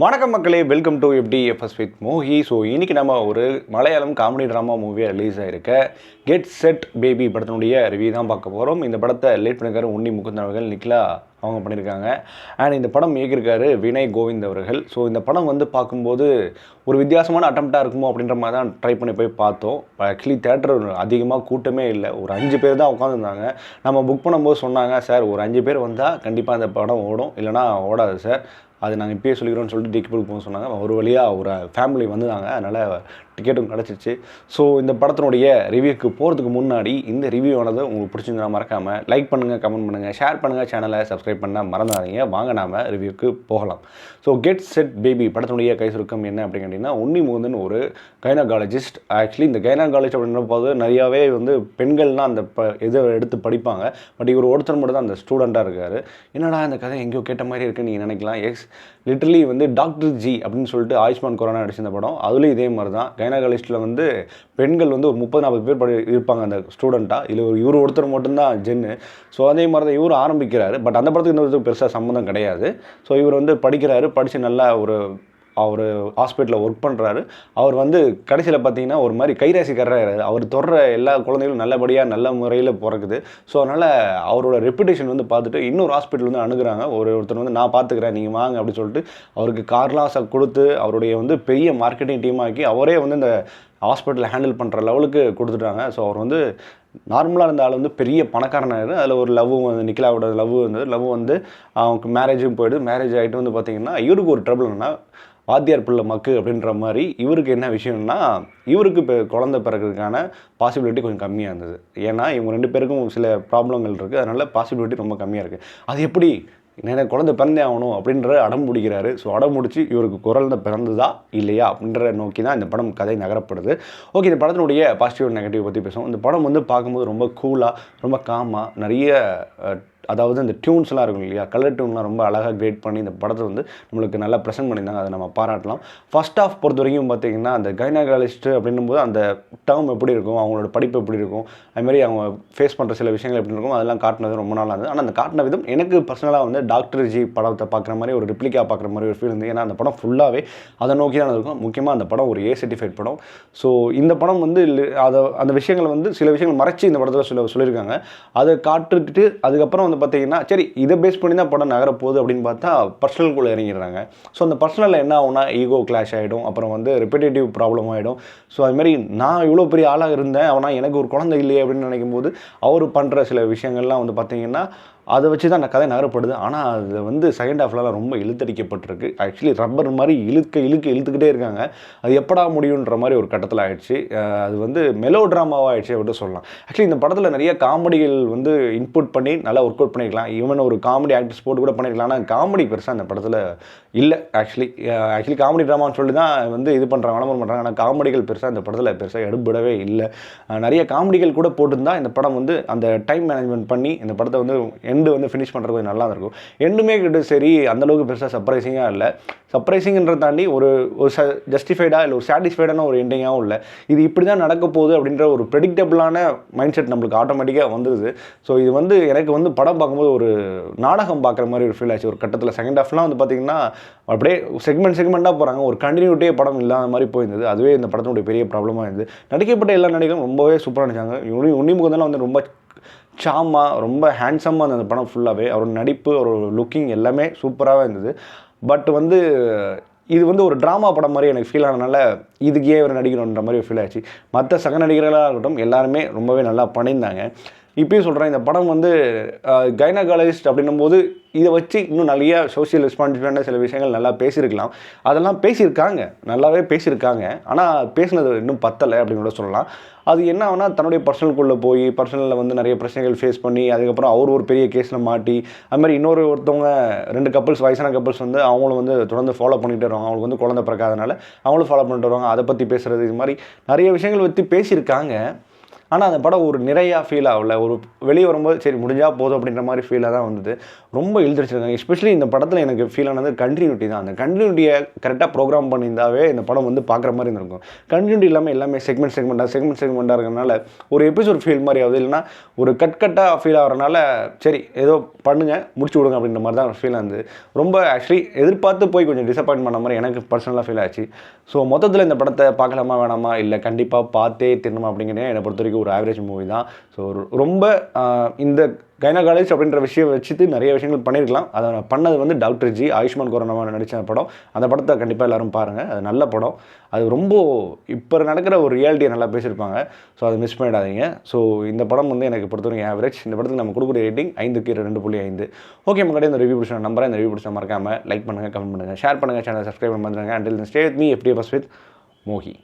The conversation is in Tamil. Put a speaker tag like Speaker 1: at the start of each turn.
Speaker 1: வணக்கம் மக்களே, welcome to FDFS with Mohi. So இன்றைக்கி நம்ம ஒரு மலையாளம் காமெடி ட்ராமா மூவியாக ரிலீஸ் ஆகிருக்க கெட் செட் பேபி படத்தினுடைய ரிவ்யூ தான் பார்க்க போகிறோம். இந்த படத்தை லேட் பண்ணியிருக்காரு உன்னி முகுந்தன் அவர்கள், நிக்லா அவங்க பண்ணியிருக்காங்க. அண்ட் இந்த படம் இயக்கியிருக்காரு வினய் கோவிந்த் அவர்கள். ஸோ இந்த படம் வந்து பார்க்கும்போது ஒரு வித்தியாசமான அட்டம்ப்டாக இருக்குமோ அப்படின்ற மாதிரி தான் ட்ரை பண்ணி போய் பார்த்தோம். ஆக்சுவலி தேட்டர் அதிகமாக கூட்டமே இல்லை, ஒரு 5 பேர் தான் உட்காந்துருந்தாங்க. நம்ம புக் பண்ணும்போது சொன்னாங்க, சார் ஒரு 5 பேர் வந்தால் கண்டிப்பாக அந்த படம் ஓடும், இல்லைனா ஓடாது சார், அது நாங்கள் இப்போயே சொல்லிக்கிறோன்னு சொல்லிட்டு டிக்கெட் போக சொன்னாங்க. ஒரு வழியாக ஒரு ஃபேமிலி வந்துதாங்க, அதனால் டிக்கெட்டும் கிடச்சிச்சு. ஸோ இந்த படத்தினுடைய ரிவ்யூக்கு போகிறதுக்கு முன்னாடி இந்த ரிவ்யூ ஆனது உங்களுக்கு பிடிச்சிருந்தா மறக்காமல் லைக் பண்ணுங்கள், கமெண்ட் பண்ணுங்கள், ஷேர் பண்ணுங்கள், சேனலை சப்ஸ்கிரைப் பண்ண மறந்துடாதீங்க. வாங்க நாம் ரிவ்யூக்கு போகலாம். ஸோ கெட் செட் பேபி படத்தினுடைய கை சுருக்கம் என்ன அப்படின்னு கேட்டிங்கன்னா, உன்னி முகுந்தன் ஒரு கைனகாலஜிஸ்ட். ஆக்சுவலி இந்த கைனகாலஜிஸ்ட் அப்படின்ற போது நிறையாவே வந்து பெண்கள்லாம் அந்த இதை எடுத்து படிப்பாங்க. பட் இவர் ஒருத்தர் மட்டும் தான் அந்த ஸ்டூடெண்ட்டாக இருக்கார். என்னடா இந்த கதை எங்கேயோ கேட்ட மாதிரி இருக்குன்னு நீங்கள் நினைக்கலாம். லிட்டரலி வந்து டாக்டர் ஜி அப்படின்னு சொல்லிட்டு ஆயுஷ்மான் குரானா நடிச்சிருந்த படம். அதுலேயும் இதே மாதிரி தான் கைனகாலஜிஸ்ட்டில் வந்து பெண்கள் வந்து ஒரு 30-40 பேர் இருப்பாங்க அந்த ஸ்டூடெண்ட்டாக. இதில் இவர் ஒருத்தர் மட்டும்தான் ஜென்னு. ஸோ அதே மாதிரி தான் இவர் ஆரம்பிக்கிறாரு. பட் அந்த படத்துக்கு இன்னொருத்துக்கு பெருசாக சம்மந்தம் கிடையாது. ஸோ இவர் வந்து படிக்கிறாரு, படித்து நல்லா அவர் ஹாஸ்பிட்டலில் ஒர்க் பண்ணுறாரு. அவர் வந்து கடைசியில் பார்த்தீங்கன்னா ஒரு மாதிரி கைராசிக்காரராக அவர் தொடர எல்லா குழந்தைகளும் நல்லபடியாக நல்ல முறையில் பிறக்குது. ஸோ அதனால் அவரோட ரெப்புடேஷன் வந்து பார்த்துட்டு இன்னொரு ஹாஸ்பிட்டல் வந்து அணுகுறாங்க. ஒருத்தர் வந்து நான் பார்த்துக்கிறேன், நீங்கள் வாங்க அப்படின்னு சொல்லிட்டு அவருக்கு கார்லாம் கொடுத்து அவருடைய வந்து பெரிய மார்க்கெட்டிங் டீமாக்கி அவரே வந்து இந்த ஹாஸ்பிட்டலில் ஹேண்டில் பண்ணுற லெவலுக்கு கொடுத்துட்டாங்க. ஸோ அவர் வந்து நார்மலாக இருந்த ஆள் வந்து பெரிய பணக்காரனாக அதில் ஒரு லவ்வும் வந்து நிக்கிலாவோட லவ் வந்து அவங்களுக்கு மேரேஜும் போய்ட்டு மேரேஜ் ஆகிட்டு வந்து பார்த்திங்கன்னா இவருக்கு ஒரு ட்ரபிள் என்னன்னா, வாத்தியார் பிள்ளை மக்கு அப்படின்ற மாதிரி. இவருக்கு என்ன விஷயம்னா, இவருக்கு இப்போ குழந்தை பிறக்கிறதுக்கான பாசிபிலிட்டி கொஞ்சம் கம்மியாக இருந்தது. ஏன்னா இவங்க 2 பேருக்கும் சில ப்ராப்ளங்கள் இருக்குது, அதனால் பாசிபிலிட்டி ரொம்ப கம்மியாக இருக்குது. அது எப்படி எனக்கு குழந்தை பிறந்தே ஆகணும் அப்படின்ற அடம் பிடிக்கிறாரு. ஸோ அடம் முடிச்சு இவருக்கு குழந்தை பிறந்ததா இல்லையா அப்படின்ற நோக்கி தான் இந்த படம் கதை நகரப்படுது. ஓகே, இந்த படத்தினுடைய பாசிட்டிவ் நெகட்டிவ் பற்றி பேசுவோம். இந்த படம் வந்து பார்க்கும்போது ரொம்ப கூலாக, ரொம்ப காமாக, நிறைய அதாவது இந்த டியூன்ஸ்லாம் இருக்கும் இல்லையா, கலர் டியூன்லாம் ரொம்ப அழகாக கிரியேட் பண்ணி இந்த படத்தை வந்து நம்மளுக்கு நல்லா ப்ரெசென்ட் பண்ணியிருந்தாங்க. அதை நம்ம பாராட்டலாம். ஃபர்ஸ்ட் ஆஃப் பொறுத்த வரைக்கும் பார்த்திங்கன்னா, அந்த கைனகாலஜிஸ்ட் அப்படின்னும் போது அந்த டேர்ம் எப்படி இருக்கும், அவங்களோட படிப்பு எப்படி இருக்கும், அதுமாதிரி அவங்க ஃபேஸ் பண்ணுற சில விஷயங்கள் எப்படி இருக்கும், அதெல்லாம் காட்டினது ரொம்ப நாளாக இருந்தது. ஆனால் அந்த காட்டின விதம் எனக்கு பர்சனலாக வந்து டாக்டர் ஜி படத்தை பார்க்குற மாதிரி ஒரு ரிப்ளிகா பார்க்குற மாதிரி ஒரு ஃபீல் இருந்தது. ஏன்னா அந்த படம் ஃபுல்லாகவே அதை நோக்கி தான் இருக்கும். முக்கியமாக அந்த படம் ஒரு A சர்டிஃபைட் படம். ஸோ இந்த படம் வந்து அந்த விஷயங்கள் வந்து சில விஷயங்கள் மறைச்சி இந்த படத்தில் சொல்லியிருக்காங்க. அதை காட்டுட்டு அதுக்கப்புறம் வந்து பார்த்திங்கன்னா, சரி இதை பேஸ் பண்ணி தான் படம் நகரப்போகுது அப்படின்னு பார்த்தா பர்சனல்குள்ளே இறங்கிடுறாங்க. ஸோ அந்த பர்சனலில் என்ன ஆகுனா, ஈகோ கிளாஷ் ஆகிடும், அப்புறம் வந்து ரிப்பீட்டேட்டிவ் ப்ராப்ளம் ஆகிடும். ஸோ அதுமாதிரி நான் இவ்வளோ பெரிய ஆளாக இருந்தேன், ஆனால் எனக்கு ஒரு குழந்தை இல்லையே அப்படின்னு நினைக்கும் போது அவர் பண்ணுற சில விஷயங்கள்லாம் வந்து பார்த்திங்கன்னா அதை வச்சு தான் அந்த கதை நகரப்படுது. ஆனால் அது வந்து செகண்ட் ஹாஃப்லாம் ரொம்ப இழுத்தடிக்கப்பட்டிருக்கு. ஆக்சுவலி ரப்பர் மாதிரி இழுத்துக்கிட்டே இருக்காங்க. அது எப்படா முடியுன்ற மாதிரி ஒரு கட்டத்தில் ஆகிடுச்சு. அது வந்து மெலோ ட்ராமாவாக ஆகிடுச்சு அப்படின்னு சொல்லலாம். ஆக்சுவலி இந்த படத்தில் நிறைய காமெடிகள் வந்து இன்புட் பண்ணி நல்லா ஒர்க் அவுட் பண்ணியிருக்கலாம். ஈவன் ஒரு காமெடி ஆக்டர்ஸ் போட்டு கூட பண்ணியிருக்கலாம். ஆனால் காமெடி பெருசாக அந்த படத்தில் இல்லை. ஆக்சுவலி காமெடி ட்ராமான்னு சொல்லி தான் வந்து இது பண்ணுறாங்க, விளம்பரம் பண்ணுறாங்க. ஆனால் காமெடிகள் பெருசாக இந்த படத்தில் பெருசாக எடுபடவே இல்லை. நிறைய காமெடிகள் கூட போட்டிருந்தால் இந்த படம் வந்து அந்த டைம் மேனேஜ்மெண்ட் பண்ணி இந்த படத்தை வந்து எண்டு வந்து ஃபினிஷ் பண்ணுறது கொஞ்சம் நல்லா இருக்கும். எண்டுமே கிட்ட சரி அந்தளவுக்கு பெருசாக சர்ப்ரைசிங்காக இல்லை. சர்ப்ரைசிங்கிறத தாண்டி ஒரு ஜஸ்டிஃபைடாக இல்லை ஒரு சாட்டிஸ்ஃபைடான ஒரு எண்டிங்காகவும் இல்லை. இது இப்படி தான் நடக்க போகுது அப்படின்ற ஒரு ப்ரெடிக்டபிளான மைண்ட் செட் நம்மளுக்கு ஆட்டோமேட்டிக்காக வந்துடுது. ஸோ இது வந்து எனக்கு வந்து படம் பார்க்கும்போது ஒரு நாடகம் பார்க்குற மாதிரி ஒரு ஃபீல் ஆச்சு. ஒரு கட்டத்தில் செகண்ட் ஹாஃப்லாம் வந்து பார்த்திங்கன்னா அப்படியே செக்மெண்ட்டாக போகிறாங்க, ஒரு கண்டினியூட்டியே படம் இல்லாத மாதிரி போயிருந்தது. அதுவே இந்த படத்தினுடைய பெரிய ப்ராப்ளமாக இருந்தது. நடிக்கப்பட்ட எல்லா நடிகரும் ரொம்பவே சூப்பராக நடிச்சாங்க. உன்னி முகுந்தன் வந்து ரொம்ப சாமாக ரொம்ப ஹேண்ட்ஸமாக இருந்தது அந்த படம் ஃபுல்லாகவே. அவரோட நடிப்பு, அவரோட லுக்கிங் எல்லாமே சூப்பராகவே இருந்தது. பட் வந்து இது வந்து ஒரு ட்ராமா படம் மாதிரி எனக்கு ஃபீல் ஆனதுனால இதுக்கு ஏன் ஒரு நடிகணுன்ற மாதிரி ஃபீல் ஆச்சு. மற்ற சக நடிகர்களாக இருக்கட்டும் எல்லாருமே ரொம்பவே நல்லா பண்ணியிருந்தாங்க. இப்பயும் சொல்கிறேன், இந்த படம் வந்து கைனகாலஜிஸ்ட் அப்படின்னும் போது இதை வச்சு இன்னும் நிறைய சோஷியல் ரெஸ்பான்சிபிலிட்டியான சில விஷயங்கள் நல்லா பேசியிருக்கலாம். அதெல்லாம் பேசியிருக்காங்க, நல்லாவே பேசியிருக்காங்க. ஆனால் பேசினது இன்னும் பத்தலை அப்படின்னு கூட சொல்லலாம். அது என்ன ஆகுனா, தன்னுடைய பர்சனலுக்குள்ளே போய் பர்சனலில் வந்து நிறைய பிரச்சனைகள் ஃபேஸ் பண்ணி அதுக்கப்புறம் அவர் ஒரு பெரிய கேஸில் மாட்டி அதுமாதிரி ஒருத்தவங்க 2 கப்புள்ஸ் வயசான கப்புள்ஸ் வந்து அவங்களும் வந்து தொடர்ந்து ஃபாலோ பண்ணிகிட்டு வருவாங்க. அவங்களுக்கு வந்து குழந்தை பிறக்காதனால அவங்களும் ஃபாலோ பண்ணிட்டு வருவாங்க. அதை பற்றி பேசுகிறது, இது மாதிரி நிறைய விஷயங்கள் பற்றி பேசியிருக்காங்க. ஆனால் அந்த படம் ஒரு நிறையா ஃபீல் ஆகல. ஒரு வெளியே வரும்போது சரி முடிஞ்சால் போதும் அப்படின்ற மாதிரி ஃபீலாக தான் வந்தது. ரொம்ப இழுத்துருச்சிருக்காங்க. எஸ்பெஷலி இந்த படத்தில் எனக்கு ஃபீல் ஆனது கண்டினியூட்டி தான். அந்த கண்டினியூட்டியை கரெக்டாக ப்ரோக்ராம் பண்ணியிருந்தாவே இந்த படம் வந்து பார்க்குற மாதிரி இருந்திருக்கும். கண்டினியூட்டி இல்லாமல் எல்லாமே செக்மெண்ட்டாக இருக்கிறனால ஒரு எபிசோட் ஃபீல் மாதிரி ஆகுது. இல்லைனா ஒரு கட்டாக ஃபீல் ஆகிறனால சரி ஏதோ பண்ணுங்கள் முடிச்சு விடுங்க அப்படின்ற மாதிரி தான் ஃபீல் ஆகுது. ரொம்ப ஆக்சுவலி எதிர்பார்த்து போய் கொஞ்சம் டிசப்பாயின்ட் பண்ண மாதிரி எனக்கு பர்சனலாக ஃபீல் ஆச்சு. ஸோ மொத்தத்தில் இந்த படத்தை பார்க்கலாமா வேணாமா, இல்லை கண்டிப்பாக பார்த்தே திரும்பமா அப்படிங்கிறத என்னை பொறுத்த வரைக்கும் ஒரு ஆவரேஜ் மூவி தான். ஸோ ரொம்ப இந்த கைனகாலஜிஸ்ட் அப்படின்ற விஷயம் வச்சுட்டு நிறைய விஷயங்கள் பண்ணியிருக்கலாம். அதை பண்ணது வந்து டாக்டர் ஜி, ஆயுஷ்மான் குரானா நடித்த படம். அந்த படத்தை கண்டிப்பாக எல்லோரும் பாருங்கள். அது நல்ல படம். அது ரொம்ப இப்போ நடக்கிற ஒரு ரியாலிட்டியை நல்லா பேசியிருப்பாங்க. ஸோ அதை மிஸ் பண்ணிடாதீங்க. ஸோ இந்த படம் வந்து எனக்கு பொறுத்தவரைக்கும் ஆவரேஜ். இந்த படத்துக்கு நம்ம கொடுக்குற ரேட்டிங் 5க்கு 2.5. ஓகே மக்களே, இந்த ரிவ்யூ பிடிச்ச நம்பரை இந்த ரிவ்யூ பிடிச்ச மறக்காமல் லைக் பண்ணுங்கள், கமெண்ட் பண்ணுங்கள், ஷேர் பண்ணுங்கள், சேனல் சப்ஸ்கிரைப் பண்ணி வந்துடுங்க. Until stay with me FDFS with மோகி.